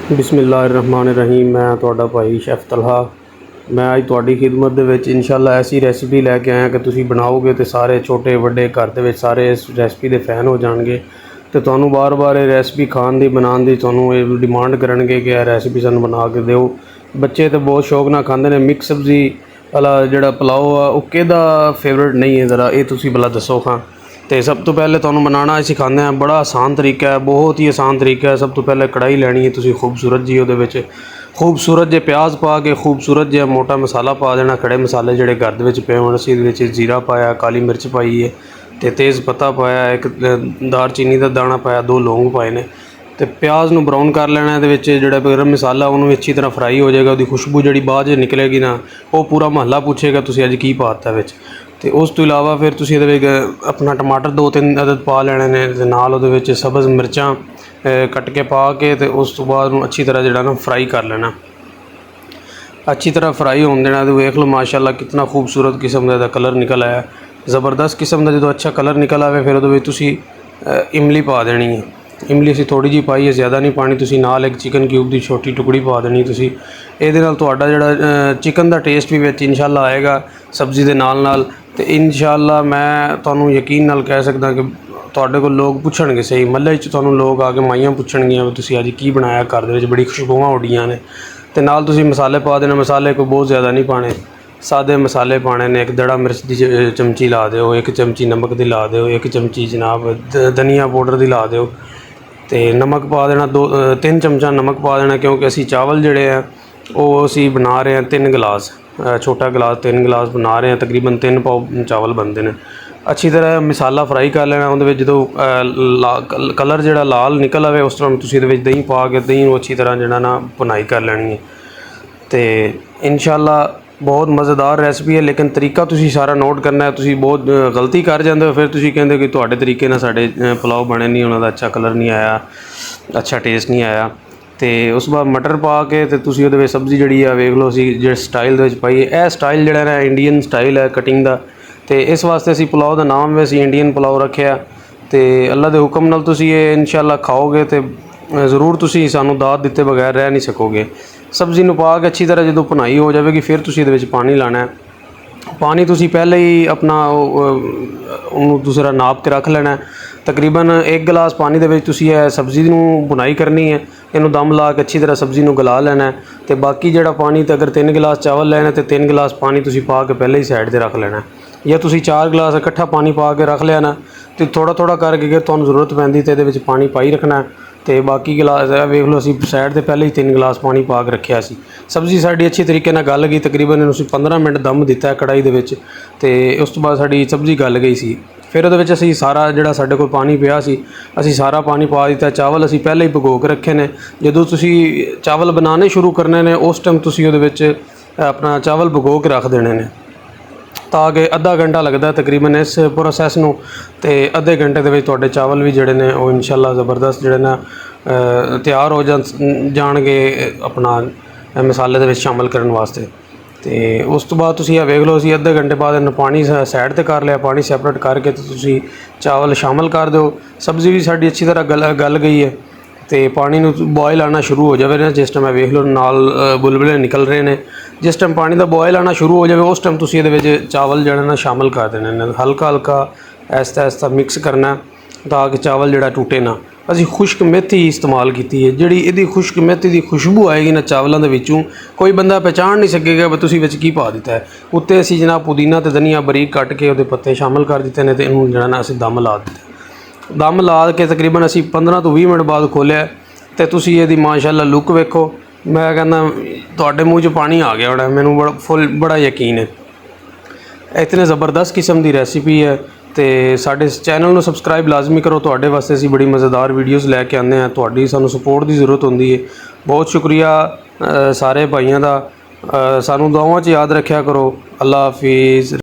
बिस्मिल्लाहिर्रहमानिर्रहीम। मैं तुहाडा भाई शेफ तलहा। मैं अज तुहाडी खिदमत दे विच इंशाअल्लाह ऐसी रेसिपी लैके आया कि तुसीं बनाओगे तो सारे छोटे वड्डे घर दे विच सारे इस रेसिपी दे फैन हो जाणगे ते तुहानूं बार बार ये रेसिपी खाण दी बनाउण दी तुहानूं ये डिमांड करनगे कि यह रेसिपी सानूं बना के दिओ। बच्चे तो बहुत शौक नाल खांदे ने। मिक्स सब्जी वाला जिहड़ा पुलाव आ ओह किहदा फेवरेट नहीं है, ज़रा ये तुसीं भला दस्सो खां। तो सब तो पहले तुहानूं बनाना सिखाते हैं। बड़ा आसान तरीका है, बहुत ही आसान तरीका है। सब तो पहले कढ़ाई लैनी है तुसीं खूबसूरत जी, उहदे विच खूबसूरत जे प्याज पा के खूबसूरत जिहा मोटा मसाला पा देना। खड़े मसाले जिहड़े घर दे विच पे होण, असीं इहदे विच जीरा पाया, काली मिर्च पाई है ते तेज़ पत्ता पाया, एक दालचीनी का दाना पाया, 2 लौंग पाए ने। तो प्याज नूं ब्राउन कर लेना। इहदे विच जिहड़ा गरम मसाला उन्होंने अच्छी तरह फ्राई हो जाएगा। उसकी खुशबू जिहड़ी बाद निकलेगी ना, वो पूरा महल्ला पूछेगा तुसीं अज की पाता विच। तो उस तो इलावा फिर तुसीं इहदे विच अपना टमाटर 2-3 अदद पा लेने ने ते नाल उहदे विच सब्ज़ मिर्चां कट के पा के ते उस तो बाद उहनूं अच्छी तरह जिहड़ा ना फ्राई कर लेना। अच्छी तरह फ्राई होने देना। तो वेख लो माशाअल्लाह कितना खूबसूरत किस्म का कलर निकल आया, ज़बरदस्त किस्म का। जो अच्छा कलर निकल आए फिर उहदे विच तुसीं इमली पा देनी है। इमली असीं थोड़ी जी पाई है, ज़्यादा नहीं पानी। तुसीं नाल एक चिकन क्यूब की छोटी टुकड़ी पा देनी। तुसीं इहदे नाल तुहाडा जिहड़ा चिकन का टेस्ट भी विच इंशाअल्लाह आएगा सब्ज़ी दे नाल। तो इंशाअल्लाह मैं तुहानूं यकीन नाल कह सकदा कि तुहाडे कोल लोग पुछणगे, सही महल्ले च तुहानूं लोग आके माइयां पुछणगियां भी तुसीं अज की बनाया घर दे विच, बड़ी खुशबूआं उड्डियां ने। ते नाल तुसीं मसाले पा देने। मसाले कोई बहुत ज़्यादा नहीं पाने, सादे मसाले पाने ने। एक दड़ा मिर्च की चमची ला दिओ, 1 चमची नमक दी ला दिओ, 1 चमची जनाब धनिया पाउडर दी ला दिओ। तो नमक पा देना, 2-3 चमचा नमक पा देना, क्योंकि असी चावल जिहड़े हैं वो असी बना रहे हैं 3 गिलास, छोटा गिलास 3 गिलास बना रहे हैं। तकरीबन 3 पाव चावल बनते हैं। अच्छी तरह मसाला फ्राई कर लेना। उहदे विच जो कलर जिहड़ा लाल निकल आवे उस तरह तुसीं इहदे विच दही पा के दही नूं अच्छी तरह जिहड़ा ना भुनाई कर लैनी है। तो इंशाअल्लाह बहुत मज़ेदार रेसिपी है, लेकिन तरीका तुसीं सारा नोट करना है। तुसीं बहुत गलती कर जाते हो, फिर तुसीं कहंदे हो कि तुहाडे तरीके नाल साडे पुलाव बने नहीं, उन्हां दा अच्छा कलर नहीं आया, अच्छा टेस्ट नहीं आया। तो उस बाद मटर पा के ते तुसीं उहदे विच सब्ज़ी जिहड़ी आ वेख लो असीं जिस स्टाइल दे विच पाई है। यह स्टाइल जिहड़ा ना इंडियन स्टाइल है कटिंग दा। तो इस वास्ते असीं पुलाव का नाम भी असीं इंडियन पुलाव रखिया। तो अल्लाह के हुक्म नाल तुसीं ये इंशाअल्लाह खाओगे तो ज़रूर तुसीं सानूं दाद दिते बगैर रह नहीं सकोगे। सब्ज़ी नूं पा के अच्छी तरह जो भुनाई हो जाएगी फिर तुसीं इहदे विच पानी लाना है। पानी तुसीं पहले ही अपना उन्होंने दूसरा नाप के रख लेना है। तकरीबन 1 गिलास पानी दे विच तुसीं सब्ज़ी नूं भुनाई करनी है। इनू दम ला के अच्छी तरह सब्ज़ी नूं गला लेना है। तो बाकी जिहड़ा पानी, तो अगर 3 गिलास चावल लेने तो 3 गिलास पानी तुसीं पा के पहले ही साइड ते रख लेना है। या तुसीं 4 गिलास इकट्ठा पानी पा के रख लिया ना, तो थोड़ा थोड़ा करके अगर तुहानूं ज़रूरत पैंदी तो इहदे विच पानी पाई रखना है। तो बाकी गिलास वेख लो असीं साइड ते पहले ही 3 गिलास पानी पा के रखिया सी। सब्ज़ी साडी अच्छी तरीके नाल गल गई। तकरीबन इहनूं 15 मिनट दम दिता है कढ़ाई दे विच। ते उस तो बाद साडी सब्ज़ी गल गई सी। फिर उहदे विच असीं सारा जिहड़ा साडे कोल पानी पिया सी असीं सारा पानी पा दिता। चावल असीं पहले ही भिगो के रखे ने। जदों तुसीं चावल बनाने शुरू करने ने उस टाइम तुसीं उहदे विच अपना चावल भिगो के रख देने ने, ताकि आधा घंटा लगता तकरीबन इस प्रोसैस नूं। ते आधे घंटे दे विच तुहाडे चावल भी जिहड़े ने वो इंशाअल्लाह ज़बरदस्त जिहड़े ना तैयार हो जाणगे अपना मसाले दे विच शामिल करन वास्ते। तो उस तो बाद तुसीं वेख लो असीं आधे घंटे बाद इन्हूं पानी साइड ते कर लिया। पानी सैपरेट करके तो तुसीं चावल शामिल कर दो। सब्ज़ी भी साडी अच्छी तरह गल गई है। तो पानी नूं बॉयल आना शुरू हो जाए ना, जिस टाइम वेख लो नाल बुलबुले निकल रहे हैं। जिस टाइम पानी का बॉयल आना शुरू हो जाए उस टाइम तुसीं इहदे विच चावल जिहड़ा ना शामिल कर देने ने। हल्का हल्का ऐसा ऐसा मिक्स करना ताकि चावल जिहड़ा टूटे ना। असीं खुश्क मेथी इस्तेमाल की है। जिहड़ी इहदी खुश्क मेथी की खुशबू आएगी ना चावलों के विचों, कोई बंदा पहचान नहीं सकेगा भी तुसीं विच की पा दिता है। उत्ते असीं जनाब पुदीना ते धनिया बरीक कट के उहदे पत्ते शामिल कर दिते ने। तो इहनूं जिहड़ा ना असीं दम ला दिता। दम ला के तकरीबन असीं 15 ਤੋਂ 20 मिनट बाद खोलिया। तो तुसीं इहदी माशाअल्लाह लुक वेखो। मैं कहना तुहाडे मूँह 'च पानी आ गया होना, मैनूं बड़ा यकीन है। इतने ज़बरदस्त किस्म की रेसिपी है। तो साडे चैनल नूं सबसक्राइब लाजमी करो। तुहाडे वास्ते असीं बड़ी मज़ेदार वीडियोज़ लैके आने हैं। तुहाडी सानूं सपोर्ट की ज़रूरत होंदी है। बहुत शुक्रिया सारे भाइयों का। सानूं दुआवां 'च याद रखिया करो। अल्लाह हाफिज़।